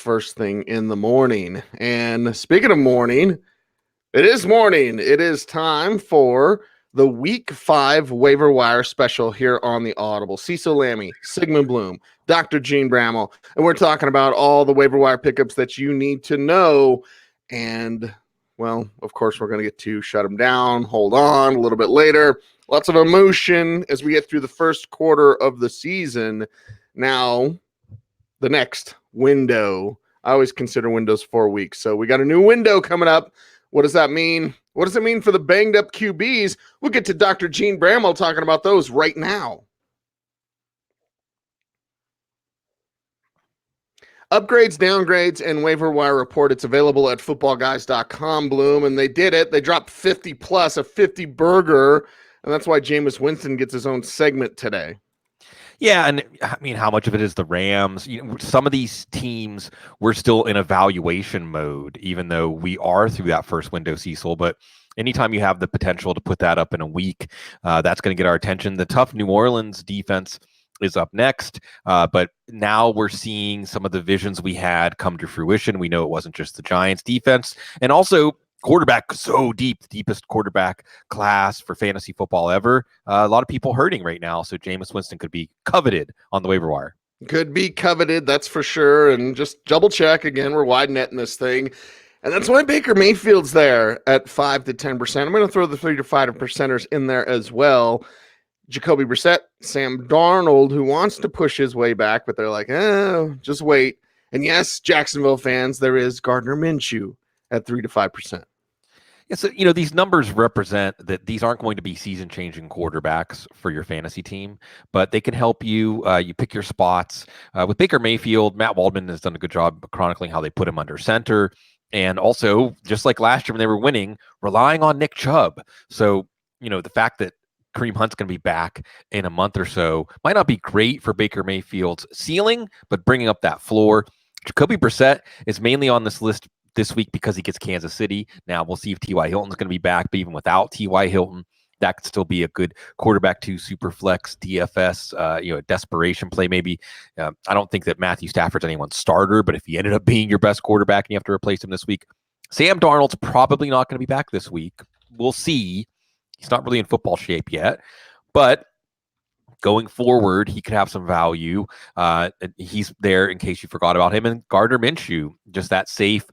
first thing in the morning. And speaking of morning, it is morning. It is time for the Week 5 Waiver Wire special here on the Audible. Cecil Lammey, Sigmund Bloom, Dr. Jene Bramel, and we're talking about all the waiver wire pickups that you need to know. And, well, of course, we're going to get to shut them down, hold on a little bit later. Lots of emotion as we get through the first quarter of the season. Now, the next window. I always consider windows 4 weeks. So we got a new window coming up. What does that mean? What does it mean for the banged up QBs? We'll get to Dr. Jene Bramel talking about those right now. Upgrades, downgrades, and waiver wire report. It's available at footballguys.com, Bloom, and they did it. They dropped 50 plus, a 50 burger, and that's why Jameis Winston gets his own segment today. Yeah, and I mean, how much of it is the Rams? You know, some of these teams we're still in evaluation mode, even though we are through that first window, Cecil. But anytime you have the potential to put that up in a week, that's going to get our attention. The tough New Orleans defense is up next, but now we're seeing some of the visions we had come to fruition. We know it wasn't just the Giants defense, and also quarterback so deep, the deepest quarterback class for fantasy football ever. A lot of people hurting right now, so Jameis Winston could be coveted on the waiver wire. Could be coveted, that's for sure. And just double check again, we're wide netting this thing. And that's why Baker Mayfield's there at 5 to 10%. I'm going to throw the 3 to 5% in there as well. Jacoby Brissett, Sam Darnold, who wants to push his way back, but they're like, just wait. And yes, Jacksonville fans, there is Gardner Minshew at 3 to 5%. Yeah, so, you know, these numbers represent that these aren't going to be season-changing quarterbacks for your fantasy team, but they can help you. You pick your spots. With Baker Mayfield, Matt Waldman has done a good job chronicling how they put him under center. And also, just like last year when they were winning, relying on Nick Chubb. So, you know, the fact that Kareem Hunt's going to be back in a month or so might not be great for Baker Mayfield's ceiling, but bringing up that floor. Jacoby Brissett is mainly on this list this week because he gets Kansas City. Now we'll see if T.Y. Hilton's going to be back, but even without T.Y. Hilton, that could still be a good quarterback to super flex DFS, a desperation play maybe. I don't think that Matthew Stafford's anyone's starter, but if he ended up being your best quarterback and you have to replace him this week, Sam Darnold's probably not going to be back this week. We'll see. He's not really in football shape yet, but going forward, he could have some value. He's there in case you forgot about him. And Gardner Minshew, just that safe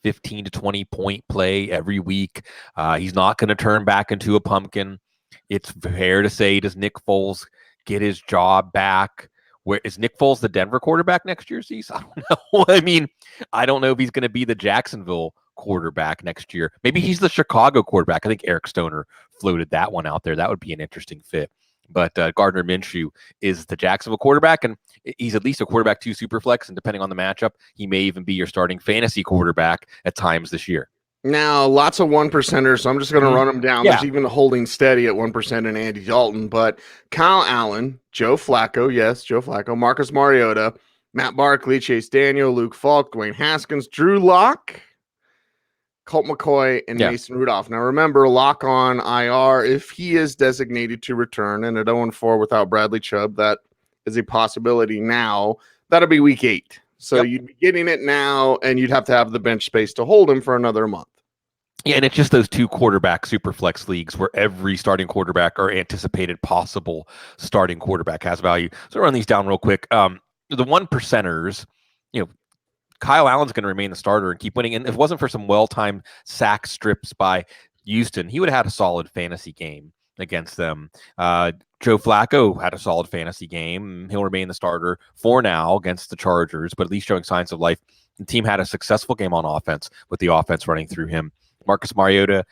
15 to 20 point play every week. He's not going to turn back into a pumpkin. It's fair to say, does Nick Foles get his job back? Where is Nick Foles the Denver quarterback next year, Cease? I don't know. I mean, I don't know if he's going to be the Jacksonville quarterback next year. Maybe he's the Chicago quarterback. I think Eric Stoner floated that one out there. That would be an interesting fit. But Gardner Minshew is the Jacksonville quarterback, and he's at least a quarterback 2 superflex, and depending on the matchup, he may even be your starting fantasy quarterback at times this year. Now, lots of 1%ers, so I'm just going to run them down. Yeah. There's even a holding steady at 1% in Andy Dalton, but Kyle Allen, Joe Flacco, yes, Joe Flacco, Marcus Mariota, Matt Barkley, Chase Daniel, Luke Falk, Dwayne Haskins, Drew Lock, Colt McCoy, and Mason Rudolph. Now, remember, Lock on IR if he is designated to return, and at 0-4 without Bradley Chubb, that is a possibility now. That'll be week 8. So you'd be getting it now, and you'd have to have the bench space to hold him for another month. Yeah, and it's just those 2 quarterback super flex leagues where every starting quarterback or anticipated possible starting quarterback has value. So run these down real quick. The 1%ers, Kyle Allen's going to remain the starter and keep winning. And if it wasn't for some well-timed sack strips by Houston, he would have had a solid fantasy game against them. Joe Flacco had a solid fantasy game. He'll remain the starter for now against the Chargers, but at least showing signs of life. The team had a successful game on offense with the offense running through him. Marcus Mariota,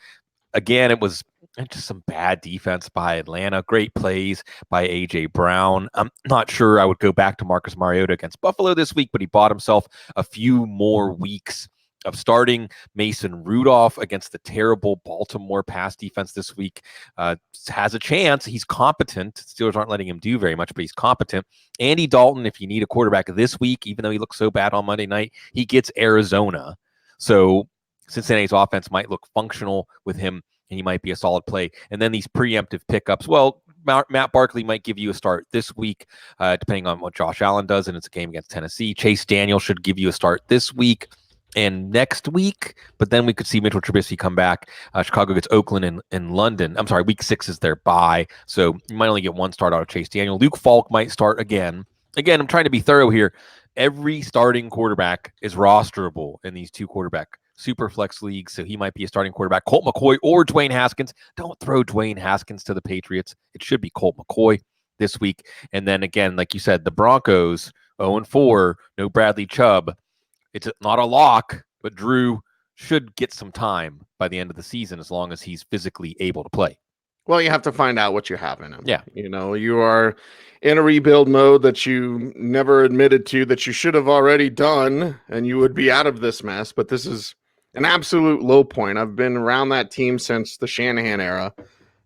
again, it was just some bad defense by Atlanta. Great plays by A.J. Brown. I'm not sure I would go back to Marcus Mariota against Buffalo this week, but he bought himself a few more weeks of starting. Mason Rudolph against the terrible Baltimore pass defense this week has a chance. He's competent. Steelers aren't letting him do very much, but he's competent. Andy Dalton, if you need a quarterback this week, even though he looked so bad on Monday night, he gets Arizona. So Cincinnati's offense might look functional with him, and he might be a solid play. And then these preemptive pickups, well, Matt Barkley might give you a start this week, depending on what Josh Allen does, and it's a game against Tennessee. Chase Daniel should give you a start this week and next week, but then we could see Mitchell Trubisky come back. Chicago gets Oakland and London. I'm sorry, week 6 is their bye, so you might only get one start out of Chase Daniel. Luke Falk might start again. Again, I'm trying to be thorough here. Every starting quarterback is rosterable in these 2 quarterback super flex leagues, so he might be a starting quarterback. Colt McCoy or Dwayne Haskins. Don't throw Dwayne Haskins to the Patriots. It should be Colt McCoy this week. And then again, like you said, the Broncos 0-4, no Bradley Chubb. It's not a lock, but Drew should get some time by the end of the season as long as he's physically able to play. Well, you have to find out what you have in him. Yeah. You are in a rebuild mode that you never admitted to that you should have already done, and you would be out of this mess. But this is an absolute low point. I've been around that team since the Shanahan era,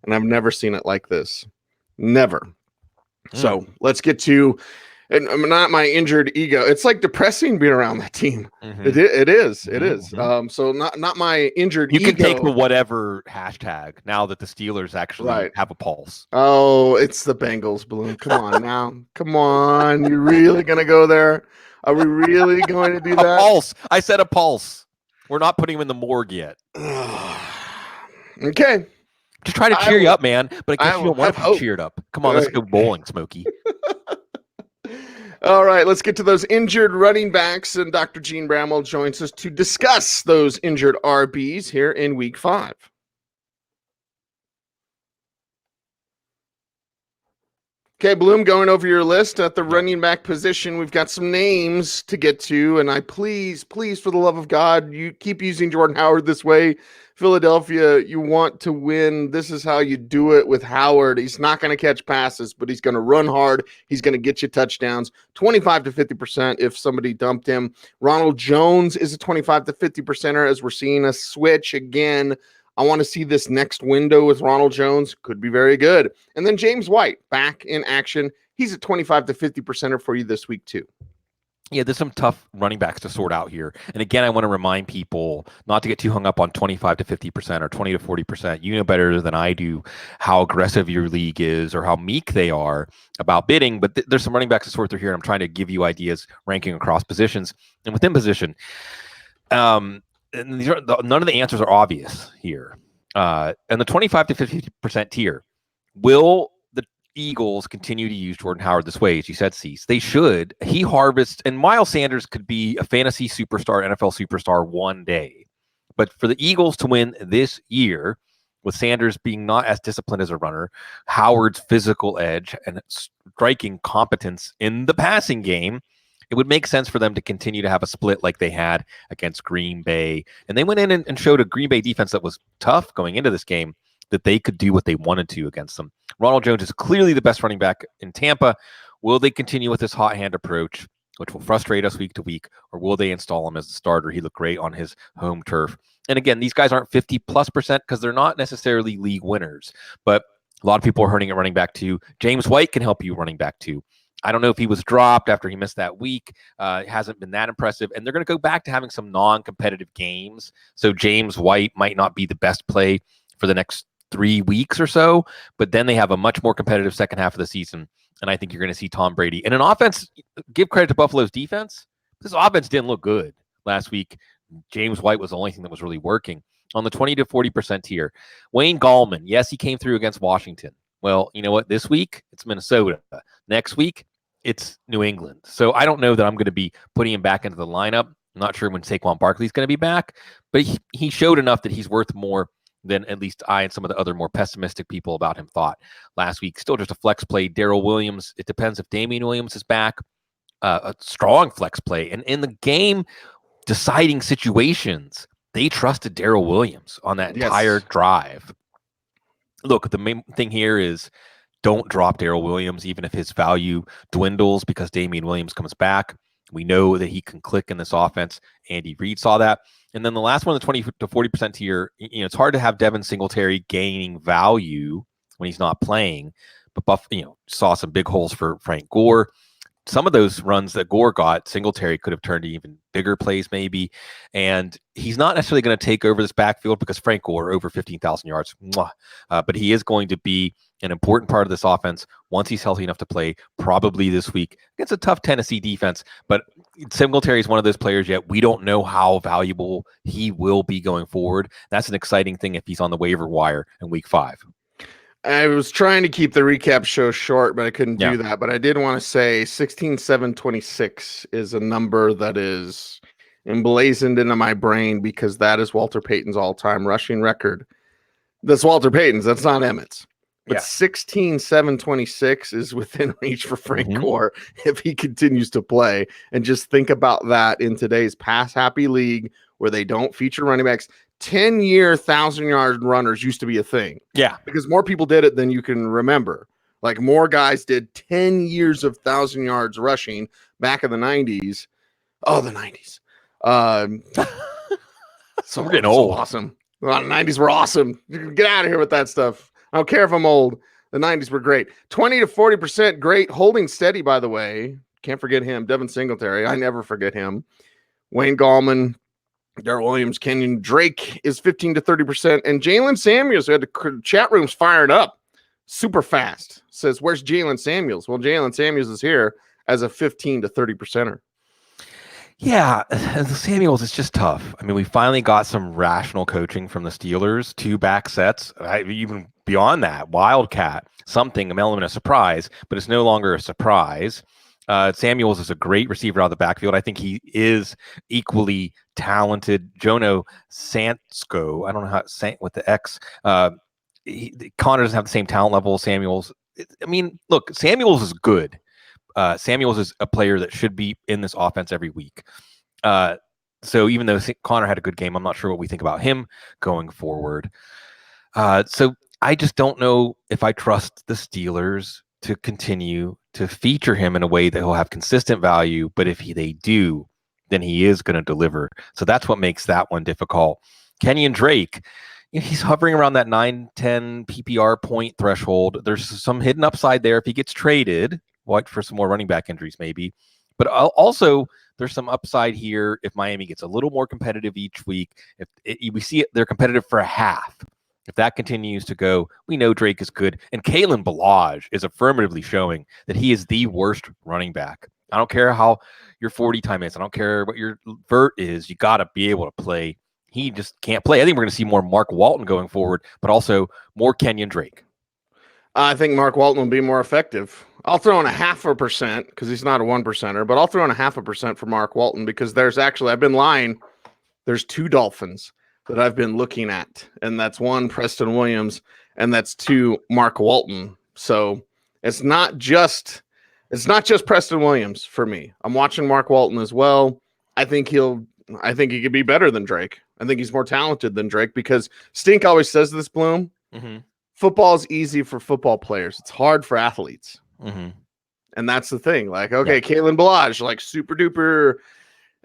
and I've never seen it like this. Never. So let's get to, and not my injured ego. It's like depressing being around that team. It is. So not my injured ego. You can take the whatever hashtag now that the Steelers actually have a pulse. Oh, it's the Bengals, Bloom. Come on now. Come on. You really going to go there? Are we really going to do that? A pulse. I said a pulse. We're not putting him in the morgue yet. Okay. Just try to cheer you up, man. But I guess you don't want to be cheered up. Come on, let's go bowling, Smokey. All right, let's get to those injured running backs, and Dr. Jene Bramel joins us to discuss those injured RBs here in Week 5. Okay, Bloom, going over your list at the running back position, we've got some names to get to, and I please, for the love of God, you keep using Jordan Howard this way. Philadelphia, you want to win. This is how you do it with Howard. He's not going to catch passes, but he's going to run hard. He's going to get you touchdowns, 25 to 50% if somebody dumped him. Ronald Jones is a 25 to 50%er as we're seeing a switch again. I want to see this next window with Ronald Jones. Could be very good. And then James White back in action. He's a 25 to 50%er for you this week too. Yeah, there's some tough running backs to sort out here. And again, I want to remind people not to get too hung up on 25 to 50% or 20 to 40%. You know better than I do how aggressive your league is or how meek they are about bidding. But there's some running backs to sort through here. And I'm trying to give you ideas ranking across positions. And within position, and these are none of the answers are obvious here. And the 25 to 50% tier, will the Eagles continue to use Jordan Howard this way? As you said, Cease, they should. He harvests, and Miles Sanders could be a fantasy superstar, NFL superstar one day. But for the Eagles to win this year, with Sanders being not as disciplined as a runner, Howard's physical edge and striking competence in the passing game, it would make sense for them to continue to have a split like they had against Green Bay. And they went in and showed a Green Bay defense that was tough going into this game, that they could do what they wanted to against them. Ronald Jones is clearly the best running back in Tampa. Will they continue with this hot hand approach, which will frustrate us week to week, or will they install him as a starter? He looked great on his home turf. And again, these guys aren't 50+% because they're not necessarily league winners, but a lot of people are hurting at running back too. James White can help you running back too. I don't know if he was dropped after he missed that week. It hasn't been that impressive. And they're going to go back to having some non-competitive games. So James White might not be the best play for the next 3 weeks or so. But then they have a much more competitive second half of the season. And I think you're going to see Tom Brady. And an offense, give credit to Buffalo's defense. This offense didn't look good last week. James White was the only thing that was really working. On the 20 to 40% tier, Wayne Gallman, yes, he came through against Washington. Well, you know what? This week, it's Minnesota. Next week, it's New England. So I don't know that I'm going to be putting him back into the lineup. I'm not sure when Saquon Barkley's going to be back, but he showed enough that he's worth more than at least I and some of the other more pessimistic people about him thought last week. Still just a flex play. Darrell Williams, it depends if Damian Williams is back. A strong flex play. And in the game deciding situations, they trusted Darrell Williams on that entire drive. Look, the main thing here is don't drop Darrell Williams, even if his value dwindles because Damian Williams comes back. We know that he can click in this offense. Andy Reid saw that. And then the last one, the 20 to 40% tier, it's hard to have Devin Singletary gaining value when he's not playing. But saw some big holes for Frank Gore. Some of those runs that Gore got, Singletary could have turned to even bigger plays maybe. And he's not necessarily going to take over this backfield because Frank Gore over 15,000 yards. But he is going to be an important part of this offense once he's healthy enough to play, probably this week against a tough Tennessee defense. But Singletary is one of those players yet we don't know how valuable he will be going forward. That's an exciting thing if he's on the waiver wire in week 5. I was trying to keep the recap show short, but I couldn't do that. But I did want to say 16,726 is a number that is emblazoned into my brain because that is Walter Payton's all-time rushing record. That's Walter Payton's. That's not Emmett's. But 16,726 is within reach for Frank Gore if he continues to play. And just think about that in today's pass-happy league where they don't feature running backs. 10-year 1,000-yard runners used to be a thing. Yeah. Because more people did it than you can remember. Like more guys did 10 years of 1,000 yards rushing back in the 90s. Oh, the 90s. So we're getting old. So awesome. Well, the 90s were awesome. Get out of here with that stuff. I don't care if I'm old. The 90s were great. 20 to 40% great. Holding steady, by the way. Can't forget him. Devin Singletary. I never forget him. Wayne Gallman. Darrell Williams, Kenyon Drake is 15 to 30%. And Jalen Samuels, who had the chat rooms fired up super fast, says, where's Jalen Samuels? Well, Jalen Samuels is here as a 15 to 30%er. Yeah, Samuels is just tough. I mean, we finally got some rational coaching from the Steelers, 2 back sets, even beyond that, Wildcat, something, an element of surprise, but it's no longer a surprise. Samuels is a great receiver out of the backfield. I think he is equally talented. Jono Sansko, I don't know how with the X. Connor doesn't have the same talent level as Samuels. I mean, look, Samuels is good. Samuels is a player that should be in this offense every week. So even though Connor had a good game, I'm not sure what we think about him going forward. So I just don't know if I trust the Steelers to continue to feature him in a way that he'll have consistent value. But if they do, then he is going to deliver. So that's what makes that one difficult. Kenyon Drake, he's hovering around that 9-10 PPR point threshold. There's some hidden upside there if he gets traded. What for some more running back injuries maybe. But also there's some upside here if Miami gets a little more competitive each week. If we see it, they're competitive for a half. If that continues to go, we know Drake is good. And Kalen Ballage is affirmatively showing that he is the worst running back. I don't care how your 40 time is. I don't care what your vert is. You got to be able to play. He just can't play. I think we're going to see more Mark Walton going forward, but also more Kenyon Drake. I think Mark Walton will be more effective. I'll throw in 0.5% because he's not a 1%er, but I'll throw in 0.5% for Mark Walton because there's actually, I've been lying. There's 2 Dolphins that I've been looking at, and that's 1, Preston Williams, and that's 2, Mark Walton. So it's not just Preston Williams for me. I'm watching Mark Walton as well. I think he could be better than Drake. I think he's more talented than Drake because Stink always says this, Bloom. Mm-hmm. Football is easy for football players. It's hard for athletes. Mm-hmm. And that's the thing. Like, okay, Kalen Ballage, like super duper.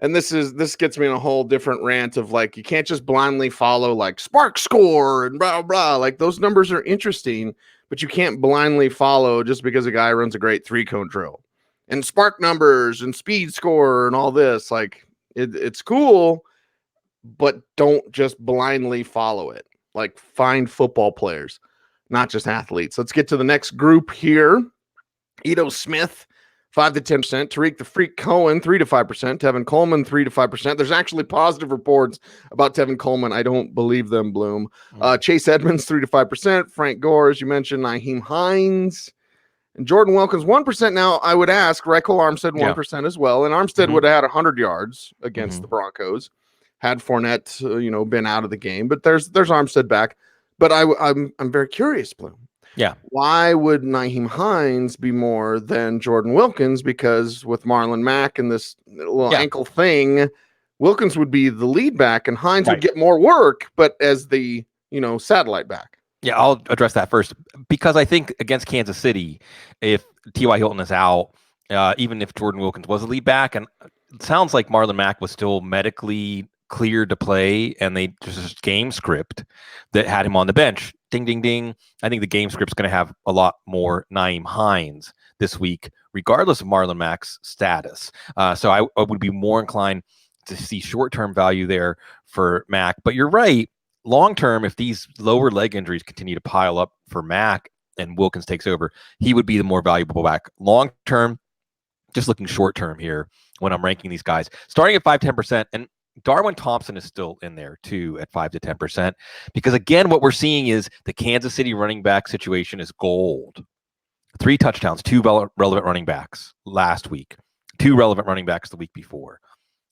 And this gets me in a whole different rant of like, you can't just blindly follow like spark score and blah, blah. Like those numbers are interesting, but you can't blindly follow just because a guy runs a great 3-cone drill and spark numbers and speed score and all this. Like it's cool, but don't just blindly follow it. Like find football players, not just athletes. Let's get to the next group here. Ito Smith, 5 to 10%. Tariq the Freak Cohen, 3 to 5%. Tevin Coleman, 3 to 5%. There's actually positive reports about Tevin Coleman. I don't believe them, Bloom. Chase Edmonds, 3 to 5%. Frank Gore, as you mentioned. Naheem Hines. And Jordan Wilkins, 1%. Now, I would ask, Reichel Armstead, 1% as well. And Armstead would have had 100 yards against the Broncos. Had Fournette, been out of the game. But there's Armstead back. But I'm very curious, Bloom. Yeah. Why would Naheem Hines be more than Jordan Wilkins? Because with Marlon Mack and this little ankle thing, Wilkins would be the lead back and Hines would get more work, but as the, satellite back. Yeah, I'll address that first because I think against Kansas City, if T.Y. Hilton is out, even if Jordan Wilkins was a lead back, and it sounds like Marlon Mack was still medically cleared to play, and they just game script that had him on the bench. Ding, ding, ding. I think the game script's going to have a lot more Naeem Hines this week, regardless of Marlon Mack's status. So I would be more inclined to see short-term value there for Mack. But you're right. Long-term, if these lower leg injuries continue to pile up for Mack, and Wilkins takes over, he would be the more valuable back. Long term, just looking short term here when I'm ranking these guys, starting at 5-10%, and Darwin Thompson is still in there too at 5 to 10%, because again, what we're seeing is the Kansas City running back situation is gold. 3 touchdowns, 2 relevant running backs last week, 2 relevant running backs the week before.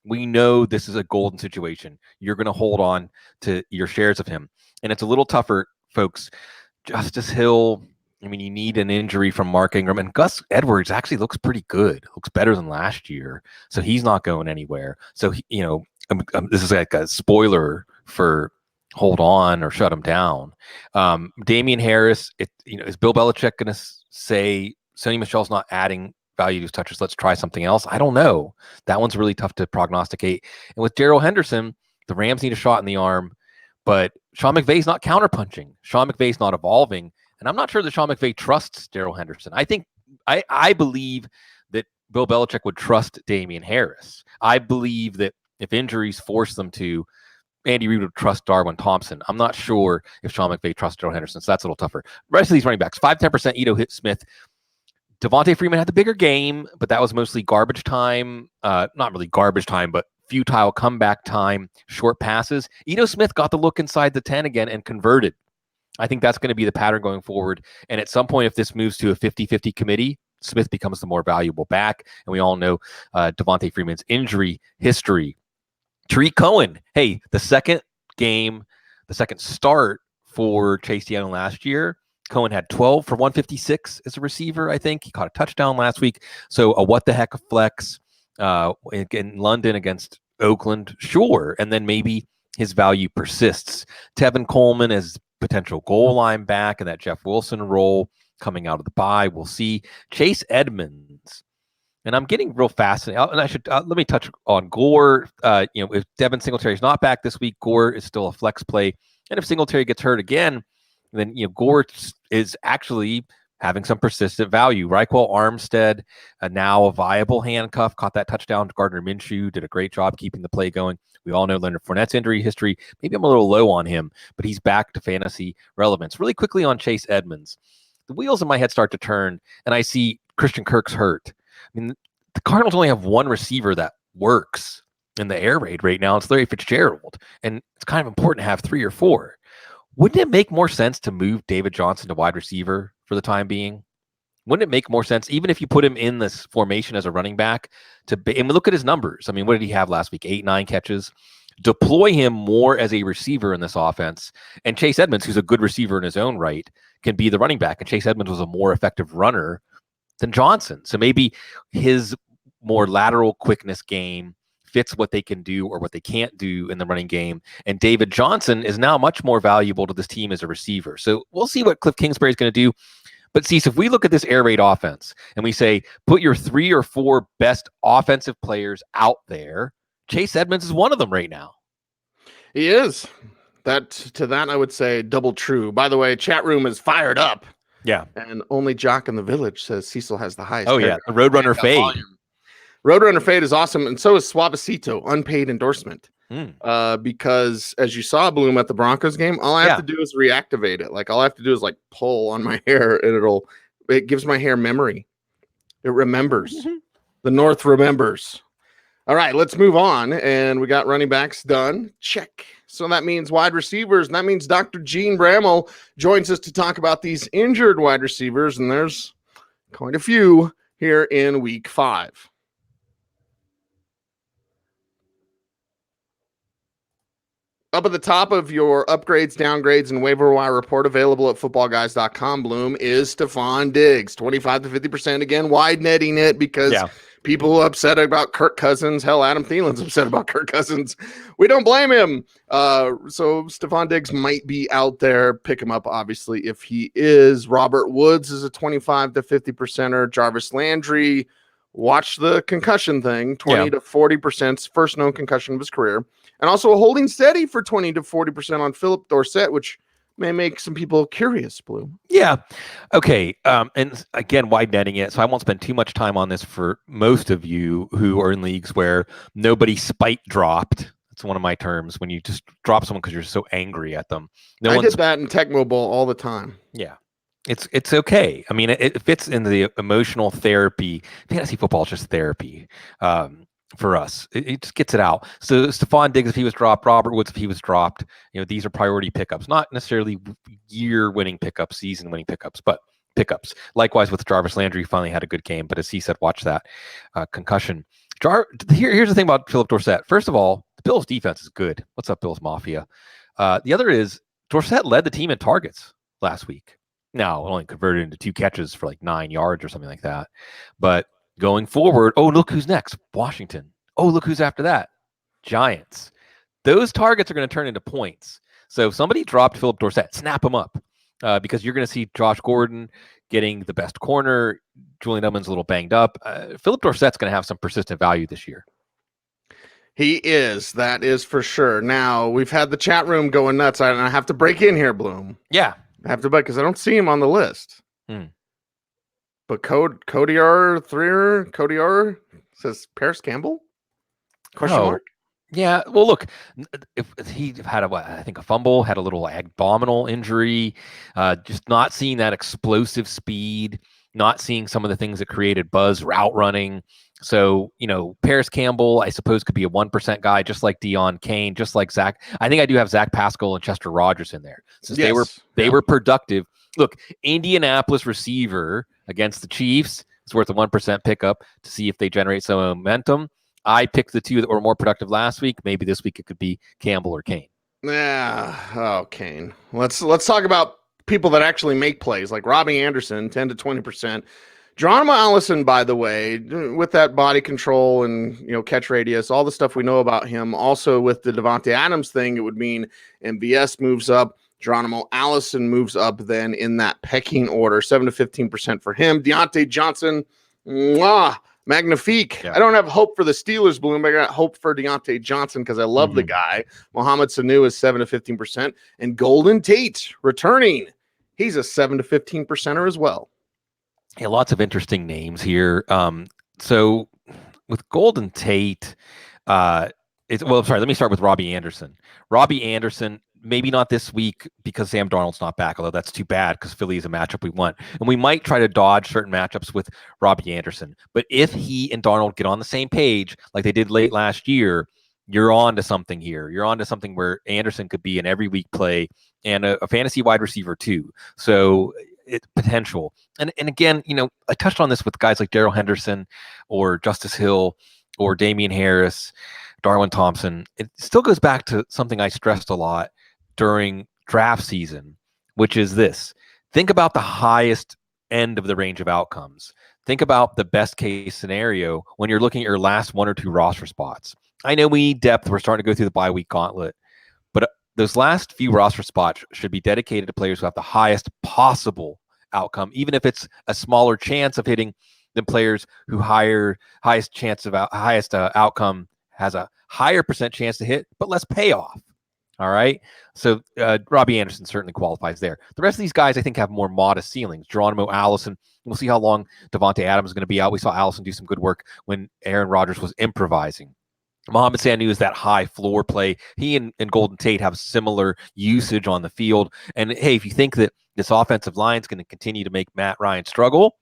We know this is a golden situation. You're going to hold on to your shares of him. And it's a little tougher, folks. Justice Hill, I mean, you need an injury from Mark Ingram. And Gus Edwards actually looks pretty good. Looks better than last year. So he's not going anywhere. So, this is like a spoiler for hold on or shut him down. Damian Harris, is Bill Belichick going to say Sony Michel's not adding value to his touches, let's try something else? I don't know. That one's really tough to prognosticate. And with Darrell Henderson, the Rams need a shot in the arm, but Sean McVay's not counterpunching. Sean McVay's not evolving. And I'm not sure that Sean McVay trusts Darrell Henderson. I believe that Bill Belichick would trust Damian Harris. I believe that if injuries force them to, Andy Reid would trust Darwin Thompson. I'm not sure if Sean McVay trusts Darrell Henderson, so that's a little tougher. The rest of these running backs, 5-10%, Ito Smith. Devontae Freeman had the bigger game, but that was mostly garbage time. Not really garbage time, but futile comeback time, short passes. Ito Smith got the look inside the 10 again and converted. I think that's going to be the pattern going forward. And at some point, if this moves to a 50-50 committee, Smith becomes the more valuable back. And we all know Devontae Freeman's injury history. Tariq Cohen, hey, the second start for Chase Young last year, Cohen had 12 for 156 as a receiver, I think. He caught a touchdown last week. So a what-the-heck flex in London against Oakland, sure. And then maybe his value persists. Tevin Coleman as potential goal line back in that Jeff Wilson role coming out of the bye. We'll see. Chase Edmonds. And I'm getting real fascinated. And I should let me touch on Gore. If Devin Singletary's not back this week, Gore is still a flex play. And if Singletary gets hurt again, then Gore is actually having some persistent value. Raekwon Armstead, now a viable handcuff, caught that touchdown. Gardner Minshew did a great job keeping the play going. We all know Leonard Fournette's injury history. Maybe I'm a little low on him, but he's back to fantasy relevance. Really quickly on Chase Edmonds, the wheels in my head start to turn, and I see Christian Kirk's hurt. I mean, the Cardinals only have one receiver that works in the air raid right now. It's Larry Fitzgerald, and it's kind of important to have 3 or 4. Wouldn't it make more sense to move David Johnson to wide receiver for the time being? Wouldn't it make more sense, even if you put him in this formation as a running back, and look at his numbers? I mean, what did he have last week? 8-9 catches. Deploy him more as a receiver in this offense. And Chase Edmonds, who's a good receiver in his own right, can be the running back. And Chase Edmonds was a more effective runner than Johnson. So maybe his more lateral quickness game fits what they can do or what they can't do in the running game. And David Johnson is now much more valuable to this team as a receiver. So we'll see what Cliff Kingsbury is going to do. But see, if we look at this air raid offense and we say, put your 3 or 4 best offensive players out there, Chase Edmonds is one of them right now. He is. To that, I would say double true. By the way, chat room is fired up. Yeah. And only Jock in the Village says Cecil has the highest. Oh, yeah. Roadrunner Fade. Volume. Roadrunner Fade is awesome. And so is Suavecito, unpaid endorsement. Because as you saw, Bloom, at the Broncos game, all I have to do is reactivate it. Like all I have to do is pull on my hair and it gives my hair memory. It remembers. The North remembers. All right, let's move on. And we got running backs done. Check. So that means wide receivers. And that means Dr. Jene Bramel joins us to talk about these injured wide receivers. And there's quite a few here in week 5. Up at the top of your upgrades, downgrades, and waiver wire report available at footballguys.com, Bloom, is Stephon Diggs. 25 to 50% again, wide netting it because people upset about Kirk Cousins. Hell, Adam Thielen's upset about Kirk Cousins. We don't blame him. So Stephon Diggs might be out there. Pick him up, obviously, if he is. Robert Woods is a 25 to 50%er. Jarvis Landry, watch the concussion thing, 20 to 40%, first known concussion of his career. And also a holding steady for 20 to 40% on Philip Dorsett, which may make some people curious, Bloom. Yeah. Okay. And again, wide netting it. So I won't spend too much time on this for most of you who are in leagues where nobody spite dropped. That's one of my terms, when you just drop someone because you're so angry at them. I did that in Tech Mobile all the time. Yeah. It's okay. I mean, it fits in the emotional therapy. Fantasy football is just therapy for us. It just gets it out. So Stephon Diggs, if he was dropped, Robert Woods, if he was dropped, these are priority pickups, not necessarily year-winning pickups, season-winning pickups, but pickups. Likewise with Jarvis Landry, finally had a good game, but as he said, watch that concussion. Here's the thing about Philip Dorsett. First of all, the Bills' defense is good. What's up, Bills Mafia? The other is Dorsett led the team in targets last week. Now, it only converted into 2 catches for like 9 yards or something like that. But going forward, look who's next. Washington. Look who's after that. Giants. Those targets are going to turn into points. So if somebody dropped Philip Dorsett, snap him up because you're going to see Josh Gordon getting the best corner. Julian Edelman's a little banged up. Philip Dorsett's going to have some persistent value this year. He is. That is for sure. Now, we've had the chat room going nuts. I have to break in here, Bloom. Yeah. I have to bet because I don't see him on the list. But Cody R says Paris Campbell? Question mark? Yeah. Well, look, if he had I think a fumble, had a little abdominal injury, just not seeing that explosive speed, not seeing some of the things that created buzz, route running. So, Paris Campbell, I suppose, could be a 1% guy, just like Deion Kane, just like Zach. I think I do have Zach Pascal and Chester Rogers in there since they were productive. Look, Indianapolis receiver against the Chiefs is worth a 1% pickup to see if they generate some momentum. I picked the 2 that were more productive last week. Maybe this week it could be Campbell or Kane. Yeah. Oh, Kane. Let's talk about people that actually make plays, like Robbie Anderson, 10 to 20%. Geronimo Allison, by the way, with that body control and catch radius, all the stuff we know about him. Also with the Devontae Adams thing, it would mean MVS moves up. Geronimo Allison moves up then in that pecking order, 7 to 15% for him. Deontay Johnson, magnifique. Yeah. I don't have hope for the Steelers, Bloom. I got hope for Deontay Johnson because I love the guy. Mohamed Sanu is 7 to 15%. And Golden Tate returning. He's a 7 to 15%er as well. Yeah, lots of interesting names here. So with Golden Tate, let me start with Robbie Anderson. Robbie Anderson, maybe not this week because Sam Darnold's not back, although that's too bad because Philly is a matchup we want. And we might try to dodge certain matchups with Robbie Anderson. But if he and Darnold get on the same page like they did late last year, you're on to something here. You're on to something where Anderson could be an every week play and a fantasy wide receiver too. So it's potential. And again, I touched on this with guys like Darrell Henderson or Justice Hill or Damian Harris, Darwin Thompson. It still goes back to something I stressed a lot during draft season, which is this. Think about the highest end of the range of outcomes. Think about the best case scenario when you're looking at your last 1 or 2 roster spots. I know we need depth. We're starting to go through the bye week gauntlet. But those last few roster spots should be dedicated to players who have the highest possible outcome, even if it's a smaller chance of hitting than players who highest outcome has a higher percent chance to hit, but less payoff. All right. So Robbie Anderson certainly qualifies there. The rest of these guys, I think, have more modest ceilings. Geronimo Allison, we'll see how long Devontae Adams is going to be out. We saw Allison do some good work when Aaron Rodgers was improvising. Mohamed Sanu is that high floor play. He and Golden Tate have similar usage on the field. And hey, if you think that this offensive line is going to continue to make Matt Ryan struggle,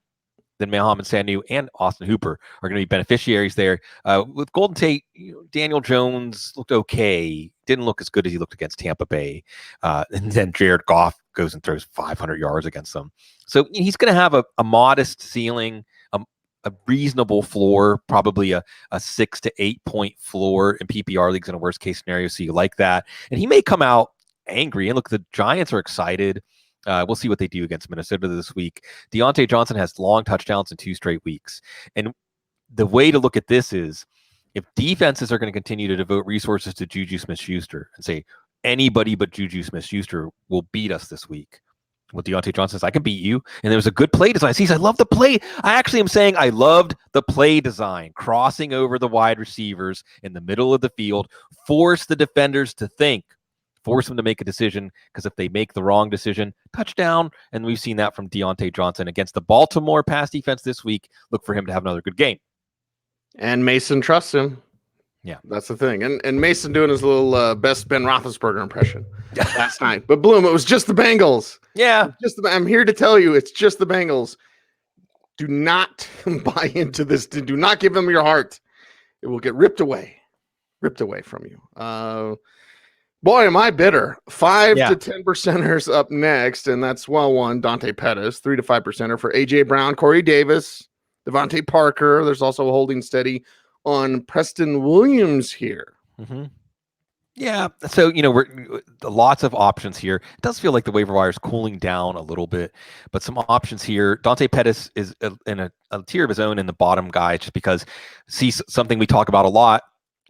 then Mohamed Sanu and Austin Hooper are going to be beneficiaries there. With Golden Tate, Daniel Jones looked okay. Didn't look as good as he looked against Tampa Bay. And then Jared Goff goes and throws 500 yards against them. So he's going to have a modest ceiling, a reasonable floor, probably a 6 to 8 point floor in PPR leagues in a worst case scenario. So you like that. And he may come out angry. And look, the Giants are excited. We'll see what they do against Minnesota this week. Deontay Johnson has long touchdowns in 2 straight weeks. And the way to look at this is if defenses are going to continue to devote resources to Juju Smith-Schuster and say anybody but Juju Smith-Schuster will beat us this week. Well, Deontay Johnson says, I can beat you. And there was a good play design. See, I love the play. I actually am saying I loved the play design, crossing over the wide receivers in the middle of the field, force the defenders to think, force them to make a decision, because if they make the wrong decision, touchdown. And we've seen that from Deontay Johnson against the Baltimore pass defense this week. Look for him to have another good game. And Mason trusts him. Yeah. That's the thing. And Mason doing his little best Ben Roethlisberger impression last night. But Bloom, it was just the Bengals. Yeah. I'm here to tell you, it's just the Bengals. Do not buy into this. Do not give them your heart. It will get ripped away from you. Boy, am I bitter. 5 to 10%ers up next, and that's one Dante Pettis, 3 to 5%er for AJ Brown, Corey Davis, Devontae Parker. There's also a holding steady on Preston Williams here. Mm-hmm. Yeah, so we're lots of options here. It does feel like the waiver wire is cooling down a little bit, but some options here. Dante Pettis is in a tier of his own in the bottom guy, just because something we talk about a lot.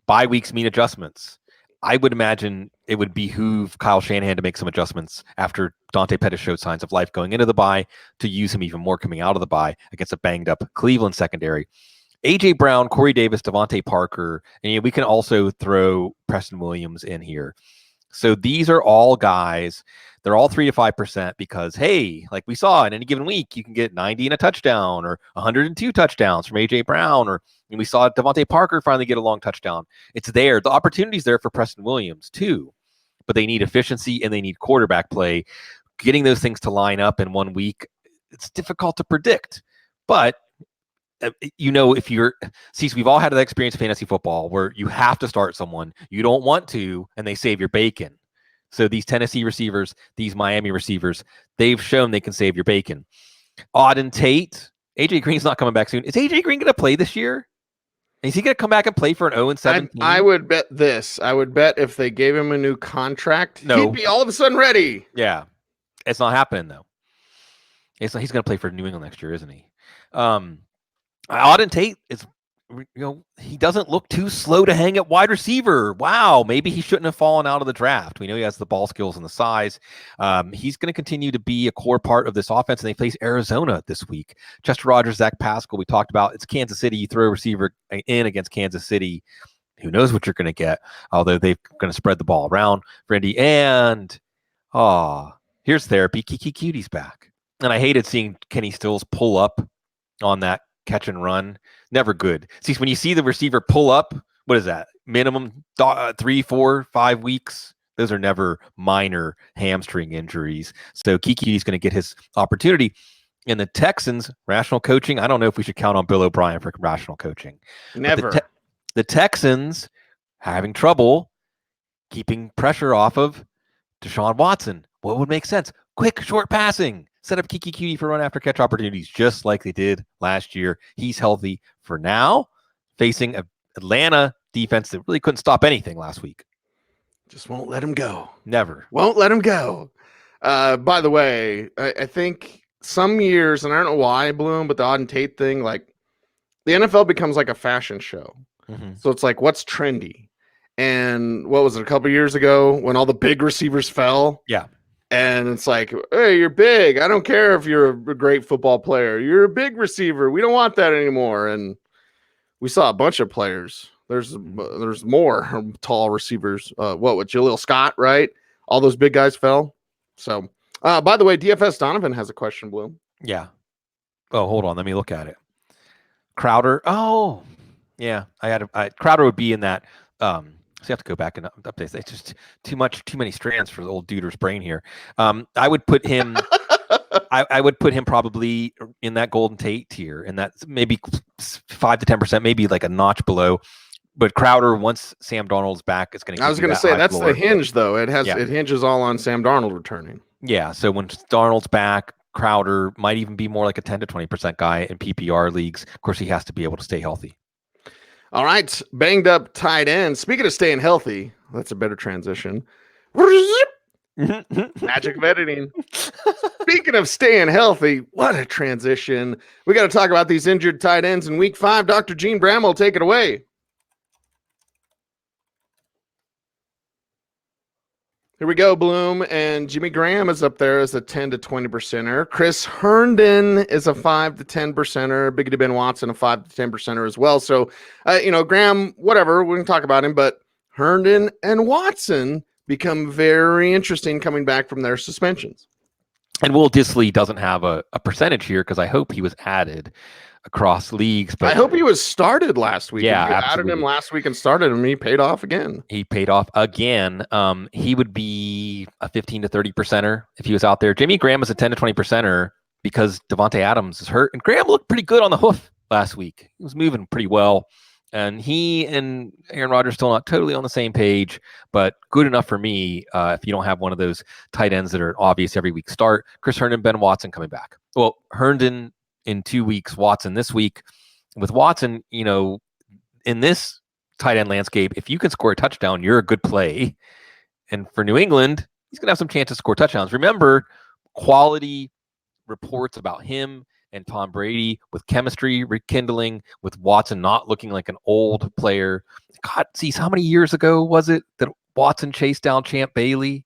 Bye weeks mean adjustments. I would imagine it would behoove Kyle Shanahan to make some adjustments after Dante Pettis showed signs of life going into the bye, to use him even more coming out of the bye against a banged up Cleveland secondary. AJ Brown, Corey Davis, Devontae Parker, and we can also throw Preston Williams in here. So these are all guys. They're all 3 to 5% because, hey, like we saw in any given week, you can get 90 and a touchdown or 102 touchdowns from AJ Brown, and we saw Devontae Parker finally get a long touchdown. It's there. The opportunity's there for Preston Williams too, but they need efficiency and they need quarterback play. Getting those things to line up in 1 week, it's difficult to predict, but if we've all had that experience in fantasy football where you have to start someone, you don't want to, and they save your bacon. So these Tennessee receivers, these Miami receivers, they've shown they can save your bacon. Auden Tate, AJ Green's not coming back soon. Is AJ Green going to play this year? Is he going to come back and play for an 0-7 team? I would bet this. I would bet if they gave him a new contract, he'd be all of a sudden ready. Yeah. It's not happening, though. He's going to play for New England next year, isn't he? Auden Tate is, he doesn't look too slow to hang at wide receiver. Wow, maybe he shouldn't have fallen out of the draft. We know he has the ball skills and the size. He's going to continue to be a core part of this offense, and they face Arizona this week. Chester Rogers, Zach Pascal, we talked about. It's Kansas City. You throw a receiver in against Kansas City, who knows what you're going to get, although they're going to spread the ball around for Indy. And, here's therapy. Kiki Cutie's back. And I hated seeing Kenny Stills pull up on that catch and run. Never good. See, when you see the receiver pull up, what is that? Minimum 3, 4, 5 weeks. Those are never minor hamstring injuries. So Kiki's going to get his opportunity. And the Texans, rational coaching. I don't know if we should count on Bill O'Brien for rational coaching. Never. The Texans having trouble keeping pressure off of Deshaun Watson. What would make sense? Quick, short passing. Set up Kiki Cutie for run after catch opportunities, just like they did last year. He's healthy for now, facing an Atlanta defense that really couldn't stop anything last week. Just won't let him go. Never. Won't let him go. By the way, I think some years, and I don't know why, Bloom, but the Auden Tate thing, like the NFL becomes like a fashion show. Mm-hmm. So it's like, what's trendy? And what was it, a couple years ago when all the big receivers fell? Yeah. And it's like, hey, you're big. I don't care if you're a great football player. You're a big receiver. We don't want that anymore. And we saw a bunch of players. There's more tall receivers. With Jaleel Scott, right? All those big guys fell. So, by the way, DFS Donovan has a question, Bloom. Yeah. Oh, hold on. Let me look at it. Crowder. Oh, yeah. Crowder would be in that. So you have to go back and update. It's just too many strands for the old duder's brain here. I would put him. I would put him probably in that Golden Tate tier, and that's maybe 5 to 10%, maybe like a notch below. But Crowder, once Sam Darnold's back, is going to. I was going to say that's the hinge, though. It hinges all on Sam Darnold returning. Yeah. So when Darnold's back, Crowder might even be more like a 10 to 20% guy in PPR leagues. Of course, he has to be able to stay healthy. All right, banged up tight end. Speaking of staying healthy, that's a better transition. Magic of editing. Speaking of staying healthy, what a transition. We got to talk about these injured tight ends in week 5. Dr. Jene Bramel, take it away. Here we go, Bloom, and Jimmy Graham is up there as a 10 to 20%er. Chris Herndon is a 5 to 10%er. Big Ben Watson, a 5 to 10%er as well. So, Graham, whatever, we can talk about him, but Herndon and Watson become very interesting coming back from their suspensions. And Will Dissly doesn't have a percentage here because I hope he was added. across leagues. But I hope he was started last week. Yeah, If you added absolutely. him last week and started him, he paid off again. He paid off again. He would be a 15 to 30%er if he was out there. Jimmy Graham is a 10 to 20%er because Devontae Adams is hurt. And Graham looked pretty good on the hoof last week. He was moving pretty well. And he and Aaron Rodgers still not totally on the same page, but good enough for me if you don't have one of those tight ends that are obvious every week start. Chris Herndon, Ben Watson coming back. Well, Herndon in 2 weeks, Watson this week. With Watson, in this tight end landscape, if you can score a touchdown, you're a good play. And for New England, he's going to have some chance to score touchdowns. Remember, quality reports about him and Tom Brady with chemistry rekindling, with Watson not looking like an old player. God, geez, how many years ago was it that Watson chased down Champ Bailey?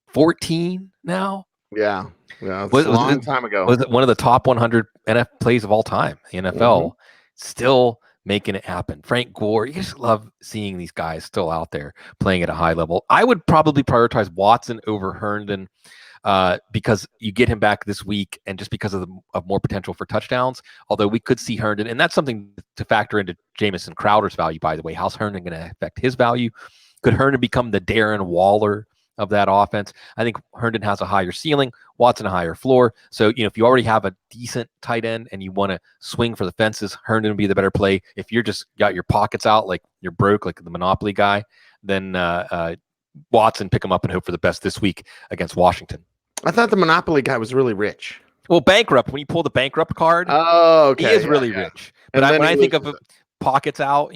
14 now? Yeah. Yeah. It's a long time ago. Was it one of the top 100 NFL plays of all time? The NFL still making it happen. Frank Gore, you just love seeing these guys still out there playing at a high level. I would probably prioritize Watson over Herndon because you get him back this week and just because of more potential for touchdowns, although we could see Herndon, and that's something to factor into Jamison Crowder's value, by the way. How's Herndon going to affect his value? Could Herndon become the Darren Waller of that offense? I think Herndon has a higher ceiling, Watson a higher floor. So, if you already have a decent tight end and you want to swing for the fences, Herndon would be the better play. If you're just got your pockets out, like you're broke, like the Monopoly guy, then Watson, pick him up and hope for the best this week against Washington. I thought the Monopoly guy was really rich. Well, bankrupt, when you pull the bankrupt card, okay. He is really rich. But when I think of pockets out,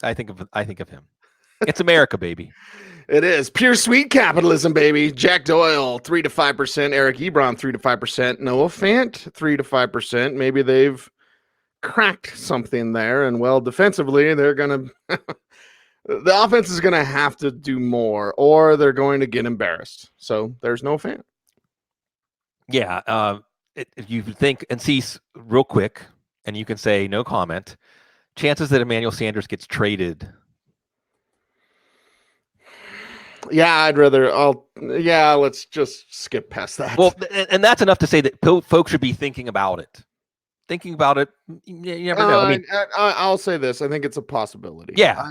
I think of him. It's America, baby. It is pure sweet capitalism, baby. Jack Doyle, 3 to 5%. Eric Ebron, 3 to 5%. Noah Fant, 3 to 5%. Maybe they've cracked something there. And defensively, they're going to, the offense is going to have to do more or they're going to get embarrassed. So there's no Fant. Yeah. If you think, and see real quick, and you can say no comment, chances that Emmanuel Sanders gets traded. Yeah, let's just skip past that. Well, and that's enough to say that folks should be thinking about it. You never know. I'll say this. I think it's a possibility. Yeah.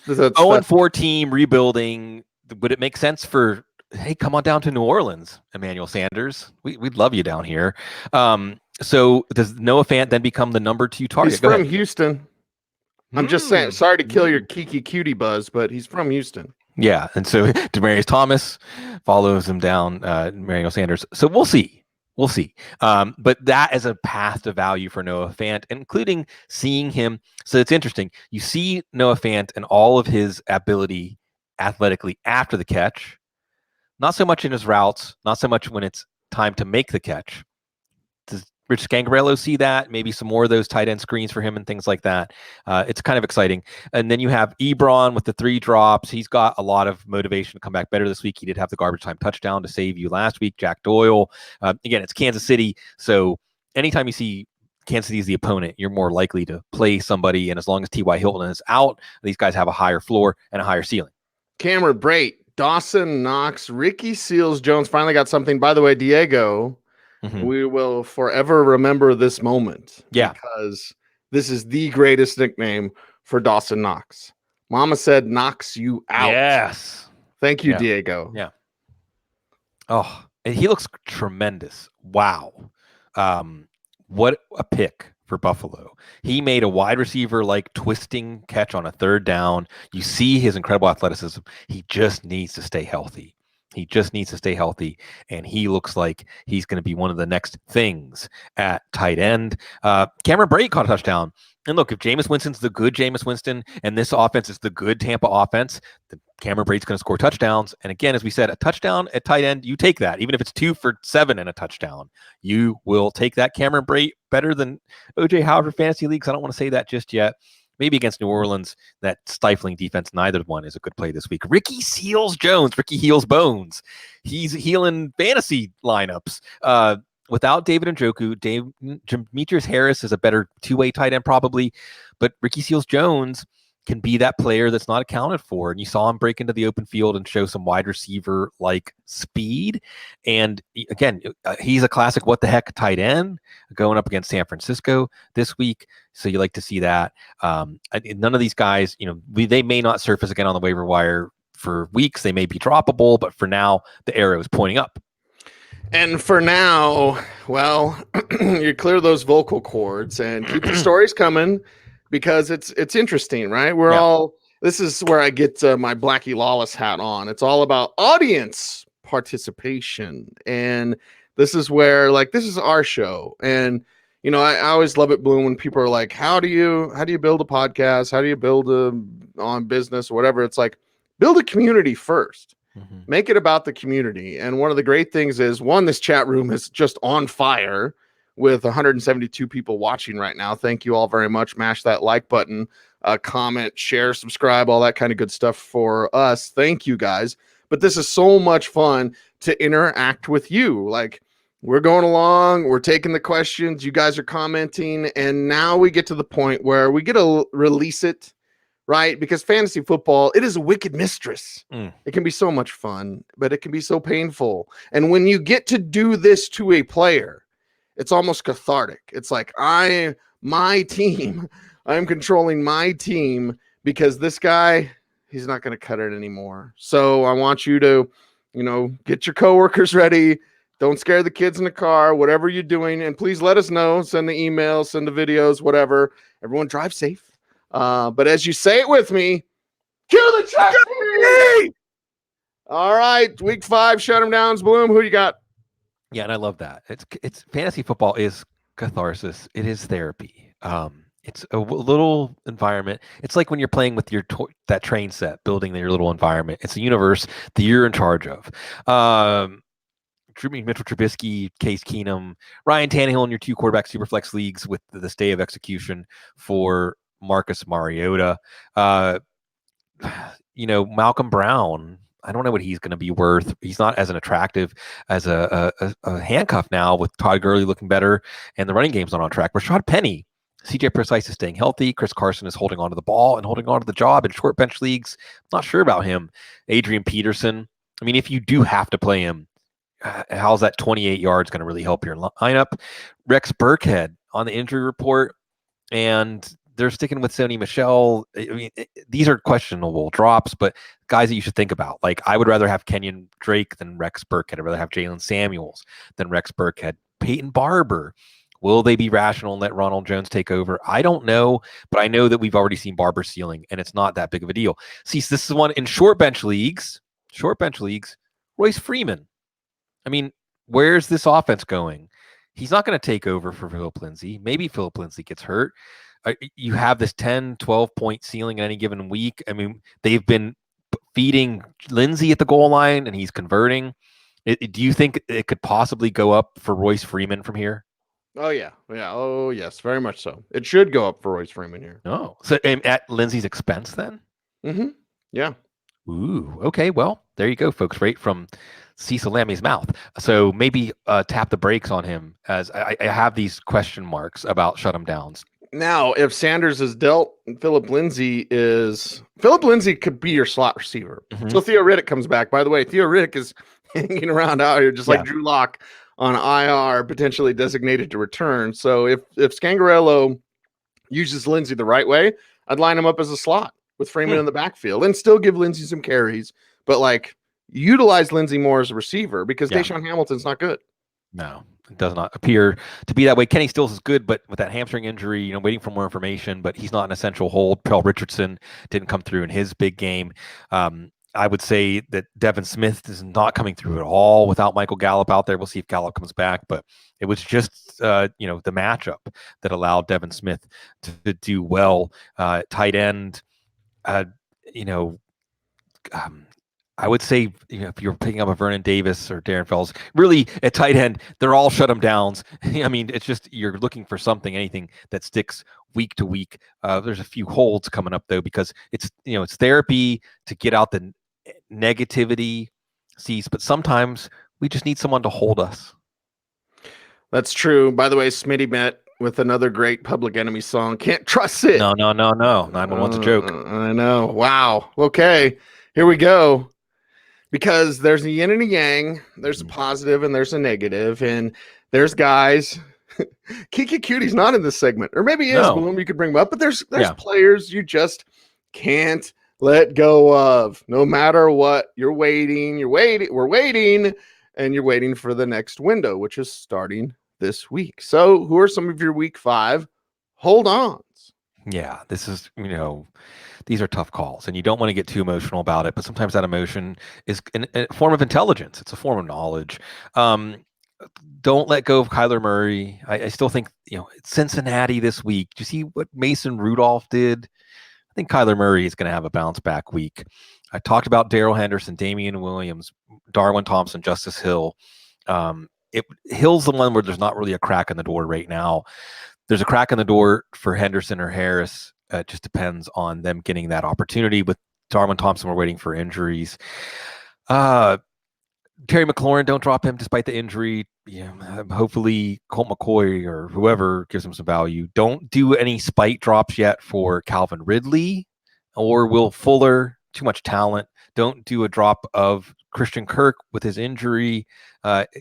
0-4 team rebuilding. Would it make sense for, hey, come on down to New Orleans, Emmanuel Sanders? We'd love you down here. So does Noah Fant then become the number 2 target? He's from Houston. I'm just saying, sorry to kill your Kiki Cutie buzz, but he's from Houston. Yeah, and so Demaryius Thomas follows him down, Emmanuel Sanders. So we'll see. But that is a path to value for Noah Fant, including seeing him. So it's interesting. You see Noah Fant and all of his ability athletically after the catch, not so much in his routes, not so much when it's time to make the catch. Does Rich Scangarello see that? Maybe some more of those tight end screens for him and things like that. It's kind of exciting. And then you have Ebron with the 3 drops. He's got a lot of motivation to come back better this week. He did have the garbage time touchdown to save you last week. Jack Doyle. Again, it's Kansas City. So anytime you see Kansas City is the opponent, you're more likely to play somebody. And as long as T.Y. Hilton is out, these guys have a higher floor and a higher ceiling. Cameron Brate, Dawson Knox, Ricky Seals-Jones finally got something. By the way, Diego, we will forever remember this moment. Yeah. Because this is the greatest nickname for Dawson Knox. Mama said knocks you out. Yes. Thank you, Diego. Yeah. Oh, and he looks tremendous. Wow. What a pick for Buffalo. He made a wide receiver like twisting catch on a 3rd down. You see his incredible athleticism. He just needs to stay healthy. And he looks like he's going to be one of the next things at tight end. Cameron Brate caught a touchdown. And look, if Jameis Winston's the good Jameis Winston and this offense is the good Tampa offense, then Cameron Brate's going to score touchdowns. And again, as we said, a touchdown at tight end, you take that. Even if it's 2 for 7 and a touchdown, you will take that. Cameron Brate better than O.J. Howard for fantasy leagues. I don't want to say that just yet. Maybe against New Orleans, that stifling defense, neither one is a good play this week. Ricky Seals-Jones, Ricky Heals Bones. He's healing fantasy lineups. Without David Njoku, Demetrius Harris is a better 2-way tight end probably, but Ricky Seals-Jones can be that player that's not accounted for. And you saw him break into the open field and show some wide receiver like speed. And again, he's a classic what the heck tight end going up against San Francisco this week. So you like to see that. None of these guys, they may not surface again on the waiver wire for weeks. They may be droppable, but for now, the arrow is pointing up. And for now, well, you clear those vocal cords and keep the stories coming, because it's interesting, right? This is where I get my Blackie Lawless hat on. It's all about audience participation. And this is where, like, this is our show. And, I always love it, Bloom, when people are like, how do you build a podcast? How do you build on business or whatever? It's like, build a community first. Mm-hmm. Make it about the community. And one of the great things is, one, this chat room is just on fire with 172 people watching right now. Thank you all very much. Mash that like button, comment, share, subscribe, all that kind of good stuff for us. Thank you guys. But this is so much fun to interact with you. Like, we're going along, we're taking the questions, you guys are commenting, and now we get to the point where we get to release it. Right? Because fantasy football, it is a wicked mistress. It can be so much fun, but it can be so painful. And when you get to do this to a player, it's almost cathartic. It's like, my team, I'm controlling my team, because this guy, he's not going to cut it anymore. So I want you to, get your coworkers ready. Don't scare the kids in the car, whatever you're doing. And please let us know. Send the emails, send the videos, whatever. Everyone drive safe. But as you say it with me, cue the track. All right, week 5, shut them downs. Bloom, who you got? Yeah, and I love that. It's fantasy football is catharsis. It is therapy. It's a little environment. It's like when you're playing with your that train set, building your little environment. It's a universe that you're in charge of. Mitchell Trubisky, Case Keenum, Ryan Tannehill in your 2 quarterback superflex leagues with this day of execution for Marcus Mariota. Malcolm Brown, I don't know what he's going to be worth. He's not as an attractive as a handcuff now, with Todd Gurley looking better and the running game's not on track. Rashad Penny, CJ Precise is staying healthy. Chris Carson is holding on to the ball and holding on to the job in short bench leagues. Not sure about him. Adrian Peterson, I mean, if you do have to play him, how's that 28 yards going to really help your lineup? Rex Burkhead on the injury report, and they're sticking with Sony Michel. I mean, these are questionable drops, but guys that you should think about. Like, I would rather have Kenyon Drake than Rex Burkhead. I'd rather have Jalen Samuels than Rex Burkhead. Peyton Barber. Will they be rational and let Ronald Jones take over? I don't know, but I know that we've already seen Barber's ceiling, and it's not that big of a deal. See, this is one in short bench leagues, Royce Freeman. I mean, where's this offense going? He's not going to take over for Philip Lindsay. Maybe Philip Lindsay gets hurt. You have this 10, 12-point ceiling in any given week. I mean, they've been feeding Lindsay at the goal line, and he's converting. Do you think it could possibly go up for Royce Freeman from here? Oh, yeah. Oh, yes, very much so. It should go up for Royce Freeman here. Oh, so at Lindsay's expense then? Mm-hmm. Yeah. Ooh, okay. Well, there you go, folks, right from Cecil Lammey's mouth. So maybe tap the brakes on him, as I have these question marks about shut him downs. Now, if Sanders is dealt, Philip Lindsay could be your slot receiver. Mm-hmm. So Theo Riddick comes back. By the way, Theo Riddick is hanging around out here, just like Drew Lock on IR, potentially designated to return. So if Scangarello uses Lindsay the right way, I'd line him up as a slot with Freeman in the backfield and still give Lindsay some carries, but like utilize Lindsay more as a receiver, because Deshaun Hamilton's not good. No, it does not appear to be that way. Kenny Stills is good, but with that hamstring injury, waiting for more information, but he's not an essential hold. Pearl Richardson didn't come through in his big game. I would say that Devin Smith is not coming through at all without Michael Gallup out there. We'll see if Gallup comes back, but it was just, the matchup that allowed Devin Smith to do well. Tight end, I would say, if you're picking up a Vernon Davis or Darren Fells, really at tight end, they're all shut them downs. I mean, it's just, you're looking for anything that sticks week to week. There's a few holds coming up though, because it's therapy to get out the negativity, but sometimes we just need someone to hold us. That's true. By the way, Smitty with another great Public Enemy song. Can't trust it. No. 911's a joke. I know. Wow. Okay. Here we go. Because there's a yin and a yang, there's a positive and there's a negative, and there's guys. Kiki Cutie's not in this segment, or maybe he is. No. Bloom, you could bring him up, but there's players you just can't let go of, no matter what. We're waiting, and you're waiting for the next window, which is starting this week. So, who are some of your week 5 hold-ons? Yeah, this is, these are tough calls, and you don't want to get too emotional about it, but sometimes that emotion is a form of intelligence. It's a form of knowledge. Don't let go of Kyler Murray. I still think, Cincinnati this week. Do you see what Mason Rudolph did? I think Kyler Murray is going to have a bounce back week. I talked about Darrell Henderson, Damian Williams, Darwin Thompson, Justice Hill. Hill's the one where there's not really a crack in the door right now. There's a crack in the door for Henderson or Harris. It just depends on them getting that opportunity. With Darwin Thompson, we're waiting for injuries. Terry McLaurin, don't drop him despite the injury. Hopefully Colt McCoy or whoever gives him some value. Don't do any spite drops yet for Calvin Ridley or Will Fuller. Too much talent. Don't do a drop of Christian Kirk with his injury.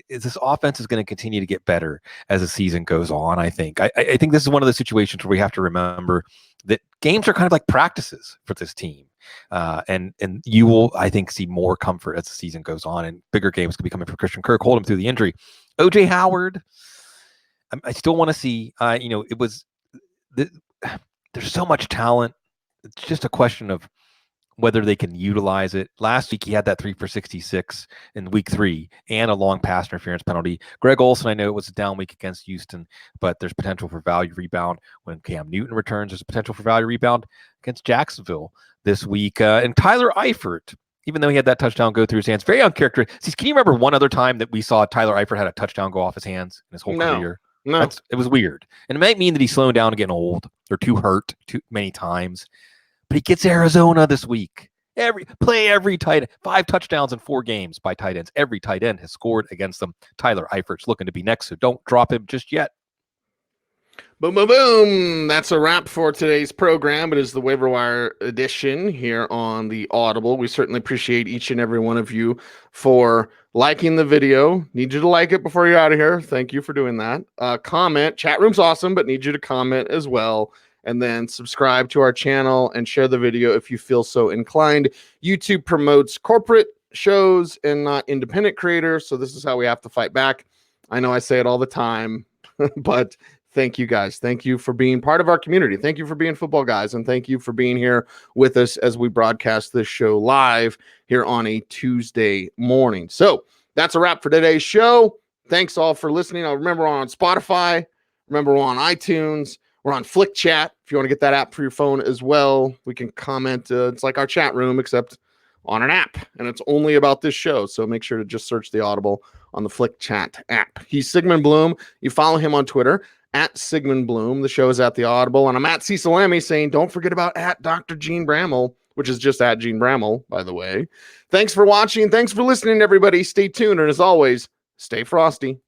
This offense is going to continue to get better as the season goes on, I think. I think this is one of the situations where we have to remember that games are kind of like practices for this team. And you will, I think, see more comfort as the season goes on, and bigger games could be coming from Christian Kirk. Hold him through the injury. OJ Howard, I still want to see, there's so much talent. It's just a question of whether they can utilize it. Last week, he had that 3 for 66 in week 3 and a long pass interference penalty. Greg Olsen, I know it was a down week against Houston, but there's potential for value rebound. When Cam Newton returns, there's potential for value rebound against Jacksonville this week. And Tyler Eifert, even though he had that touchdown go through his hands, very uncharacteristic. See, can you remember one other time that we saw Tyler Eifert had a touchdown go off his hands in his whole career? No. It was weird. And it might mean that he's slowing down and getting old or too hurt too many times. But he gets Arizona this week. Every tight end. 5 touchdowns in 4 games by tight ends. Every tight end has scored against them. Tyler Eifert's looking to be next, so don't drop him just yet. Boom, boom, boom. That's a wrap for today's program. It is the Waiver Wire edition here on the Audible. We certainly appreciate each and every one of you for liking the video. Need you to like it before you're out of here. Thank you for doing that. Comment. Chat room's awesome, but need you to comment as well. And then subscribe to our channel and share the video if you feel so inclined. YouTube promotes corporate shows and not independent creators, so this is how we have to fight back. I know I say it all the time, but thank you guys. Thank you for being part of our community. Thank you for being football guys, and thank you for being here with us as we broadcast this show live here on a Tuesday morning. So that's a wrap for today's show. Thanks all for listening. Remember, we're on Spotify. Remember, we're on iTunes. We're on Flick Chat. If you want to get that app for your phone as well, we can comment. It's like our chat room, except on an app, and it's only about this show. So make sure to just search the Audible on the Flick Chat app. He's Sigmund Bloom. You follow him on Twitter at Sigmund Bloom. The show is at the Audible, and I'm at Cecil Lammey saying, don't forget about at Dr. Jene Bramel, which is just at Jene Bramel, by the way. Thanks for watching. Thanks for listening, everybody. Stay tuned, and as always, stay frosty.